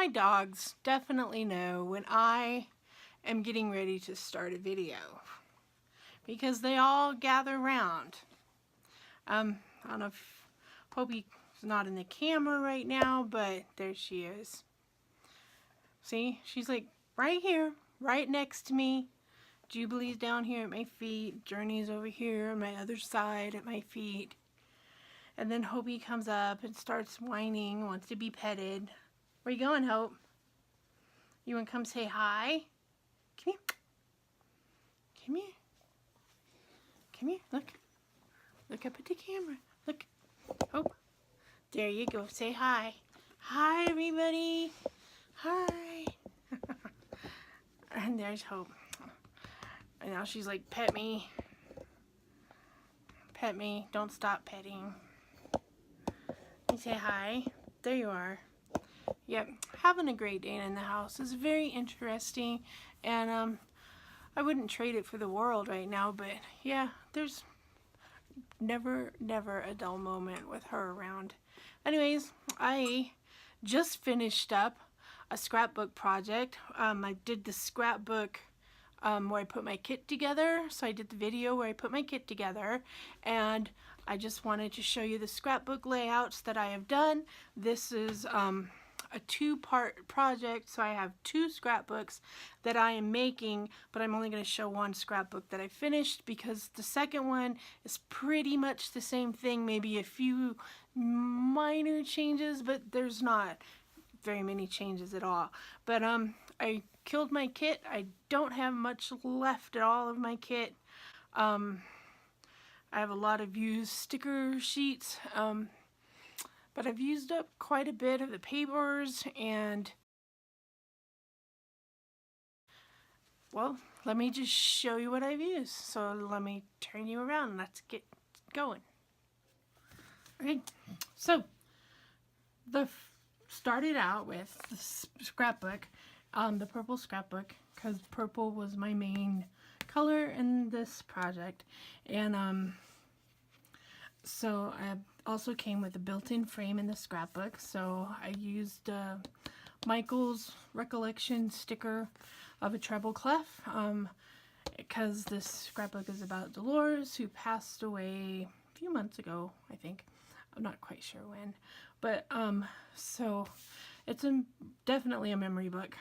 My dogs definitely know when I am getting ready to start a video because they all gather around. I don't know if Hopi's not in the camera right now, but there she is. See, she's like right here, right next to me. Jubilee's down here at my feet. Journey's over here on my other side at my feet. And then Hopi comes up and starts whining, wants to be petted. Where you going, Hope? You want to come say hi? Come here. Come here. Come here. Look. Look up at the camera. Look. Hope. There you go. Say hi. Hi, everybody. Hi. And there's Hope. And now she's like, pet me. Pet me. Don't stop petting. You say hi. There you are. Yep, having a great day in the house is very interesting, and I wouldn't trade it for the world right now, but yeah, there's never a dull moment with her around. Anyways, I just finished up a scrapbook project. I did the scrapbook where I put my kit together, so I did the video where I put my kit together, and I just wanted to show you the scrapbook layouts that I have done. This is a two-part project, so I have two scrapbooks that I am making, but I'm only going to show one scrapbook that I finished because the second one is pretty much the same thing, maybe a few minor changes, but there's not very many changes at all. But I killed my kit. I don't have much left at all of my kit. I have a lot of used sticker sheets, but I've used up quite a bit of the papers, and well, let me just show you what I've used. So let me turn you around and let's get going. Okay, so started out with the scrapbook, the purple scrapbook, because purple was my main color in this project, and so I also came with a built-in frame in the scrapbook, so I used Michael's recollection sticker of a treble clef, because this scrapbook is about Dolores, who passed away a few months ago, I think. I'm not quite sure when, but so it's definitely a memory book.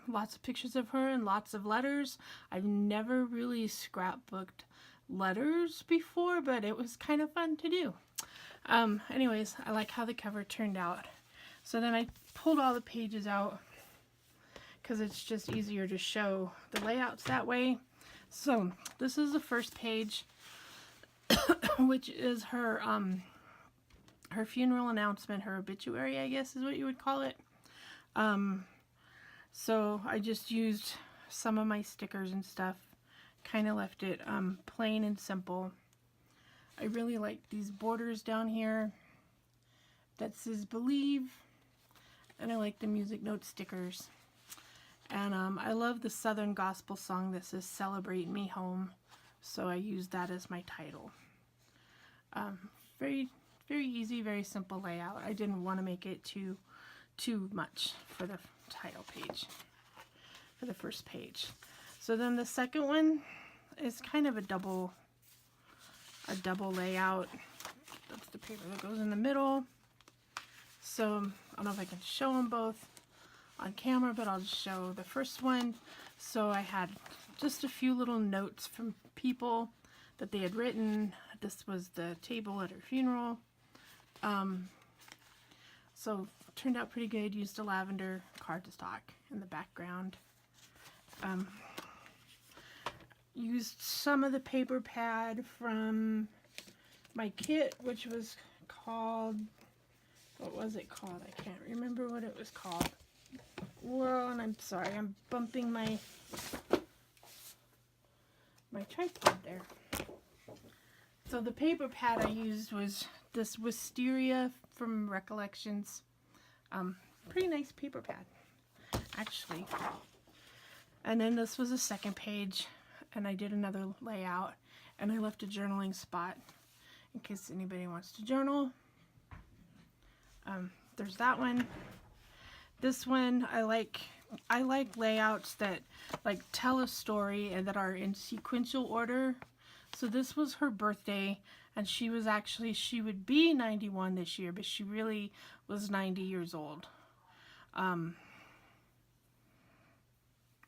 Lots of pictures of her and lots of letters. I've never really scrapbooked letters before, but it was kind of fun to do. Anyways, I like how the cover turned out. So then I pulled all the pages out because it's just easier to show the layouts that way. So this is the first page, which is her her funeral announcement, her obituary, I guess is what you would call it. So I just used some of my stickers and stuff, kind of left it plain and simple. I really like these borders down here that says believe, and I like the music note stickers, and I love the Southern gospel song that says celebrate me home, so I used that as my title. Very easy, very simple layout. I didn't want to make it too much for the title page, for the first page. So then the second one is kind of a double layout. That's the paper that goes in the middle. So I don't know if I can show them both on camera, but I'll just show the first one. So I had just a few little notes from people that they had written. This was the table at her funeral. So it turned out pretty good. Used a lavender cardstock in the background. Used some of the paper pad from my kit, which was called, what was it called? I can't remember what it was called. Well, and I'm sorry, I'm bumping my tripod there. So the paper pad I used was this Wisteria from Recollections. Pretty nice paper pad, actually. And then this was the second page, and I did another layout, and I left a journaling spot in case anybody wants to journal. There's that one. This one, I like layouts that like tell a story and that are in sequential order. So this was her birthday, and she would be 91 this year, but she really was 90 years old.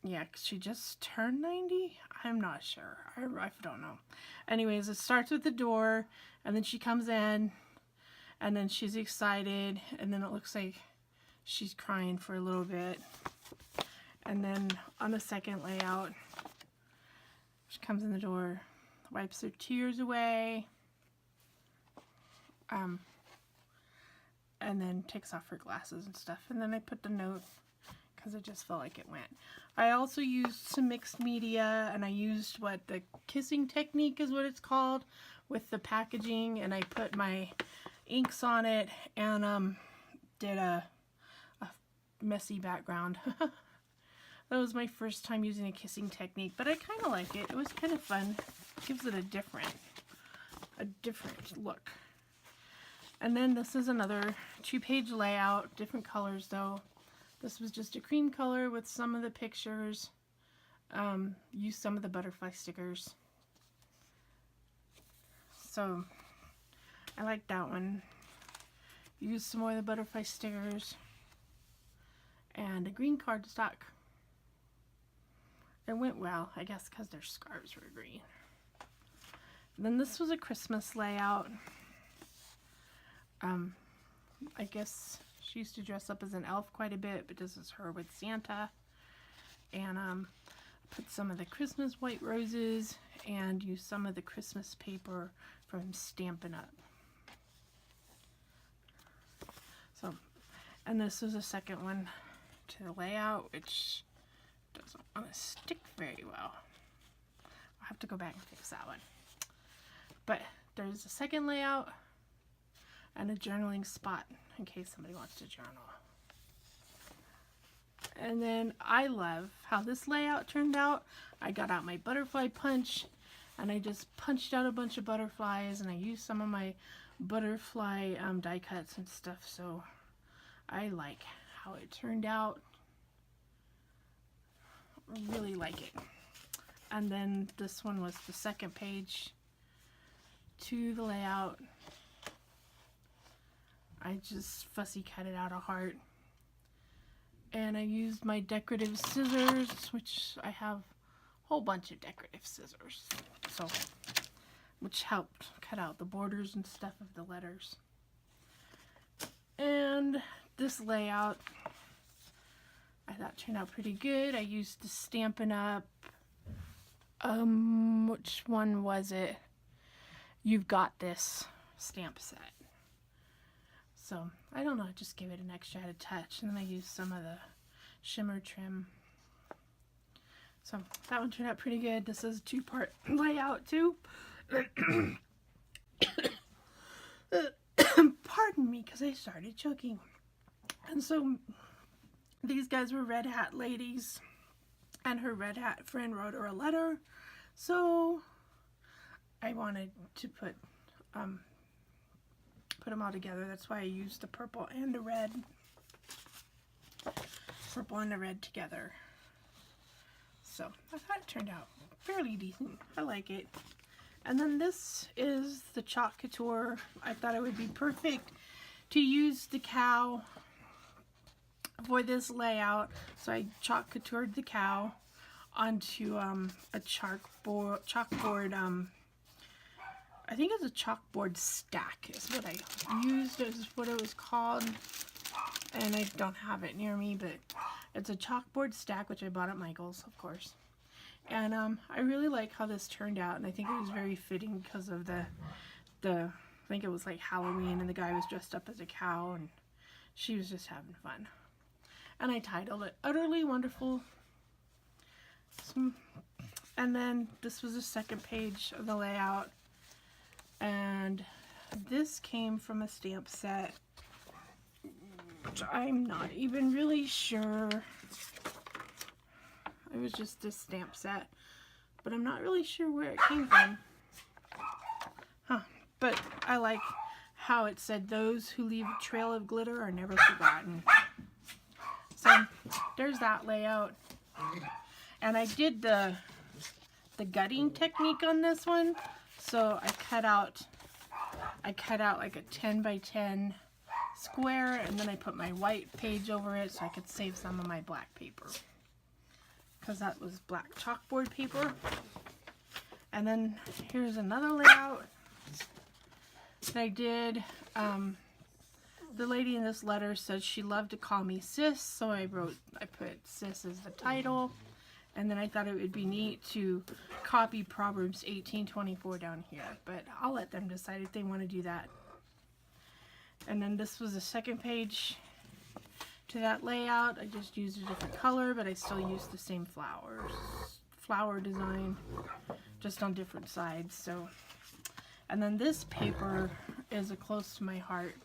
Yeah, 'cause she just turned 90? I'm not sure. I don't know. Anyways, it starts with the door, and then she comes in, and then she's excited, and then it looks like she's crying for a little bit. And then on the second layout, she comes in the door, wipes her tears away, and then takes off her glasses and stuff. And then I put the note because it just felt like it went. I also used some mixed media, and I used what the kissing technique is what it's called with the packaging, and I put my inks on it and did a messy background. That was my first time using a kissing technique, but I kind of like it. It was kind of fun. It gives it a different look. And then this is another 2-page layout, different colors though. This was just a cream color with some of the pictures. Used some of the butterfly stickers. So I like that one. Used some more of the butterfly stickers. And a green cardstock. It went well, I guess because their scarves were green. And then this was a Christmas layout. I guess she used to dress up as an elf quite a bit, but this is her with Santa. And put some of the Christmas white roses and used some of the Christmas paper from Stampin' Up. So, and this was a second one to the layout, which doesn't want to stick very well. I'll have to go back and fix that one. But there's a second layout and a journaling spot in case somebody wants to journal. And then I love how this layout turned out. I got out my butterfly punch and I just punched out a bunch of butterflies, and I used some of my butterfly die cuts and stuff, so I like how it turned out. Really like it. And then this one was the second page to the layout. I just fussy cut it out a heart, and I used my decorative scissors, which I have a whole bunch of decorative scissors, so which helped cut out the borders and stuff of the letters. And this layout I thought turned out pretty good. I used the Stampin' Up, which one was it? You've Got This stamp set. So, I don't know, just give it an extra added touch. And then I used some of the shimmer trim. So, that one turned out pretty good. This is a 2-part layout too. Pardon me, because I started choking. And so, these guys were Red Hat ladies, and her Red Hat friend wrote her a letter. So, I wanted to put them all together. That's why I used the purple and the red. Purple and the red together. So I thought it turned out fairly decent. I like it. And then this is the Chalk Couture. I thought it would be perfect to use the cow for this layout. So I Chalk Coutured the cow onto a chalkboard. I think it's a chalkboard stack is what I used, is what it was called, and I don't have it near me, but it's a chalkboard stack, which I bought at Michael's, of course. And I really like how this turned out, and I think it was very fitting because of the I think it was like Halloween, and the guy was dressed up as a cow, and she was just having fun. And I titled it Utterly Wonderful. And then this was the second page of the layout. And this came from a stamp set, which I'm not even really sure. It was just a stamp set, but I'm not really sure where it came from. But I like how it said, "Those who leave a trail of glitter are never forgotten." So there's that layout. And I did the gutting technique on this one. So I cut out like a 10 by 10 square, and then I put my white page over it so I could save some of my black paper, because that was black chalkboard paper. And then here's another layout that I did. The lady in this letter said she loved to call me sis, so I put sis as the title. And then I thought it would be neat to copy Proverbs 18:24 down here, but I'll let them decide if they want to do that. And then this was the second page to that layout. I just used a different color, but I still used the same flower design, just on different sides. So, and then this paper is a close to my heart,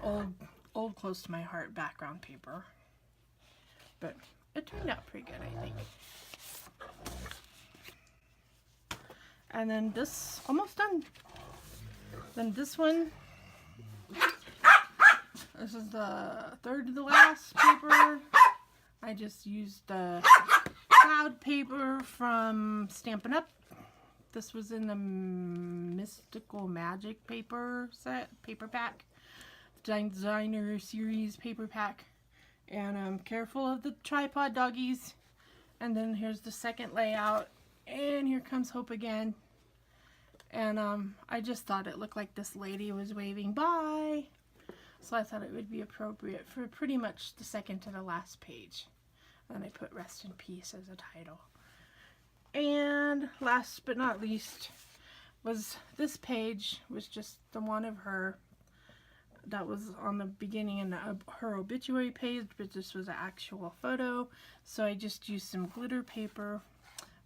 old close to my heart background paper, but it turned out pretty good, I think. And then this, almost done. Then this one, this is the third to the last paper. I just used the cloud paper from Stampin' Up. This was in the Mystical Magic paper pack, Designer Series paper pack. And I'm careful of the tripod doggies. And then here's the second layout. And here comes Hope again. And I just thought it looked like this lady was waving bye. So I thought it would be appropriate for pretty much the second to the last page. And I put Rest in Peace as a title. And last but not least was this page, was just the one of her that was on the beginning in her obituary page, but this was an actual photo. So I just used some glitter paper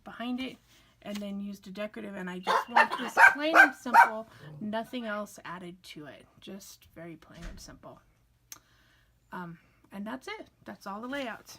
behind it and then used a decorative, and I just want this plain and simple, nothing else added to it, just very plain and simple. And that's it. That's all the layouts.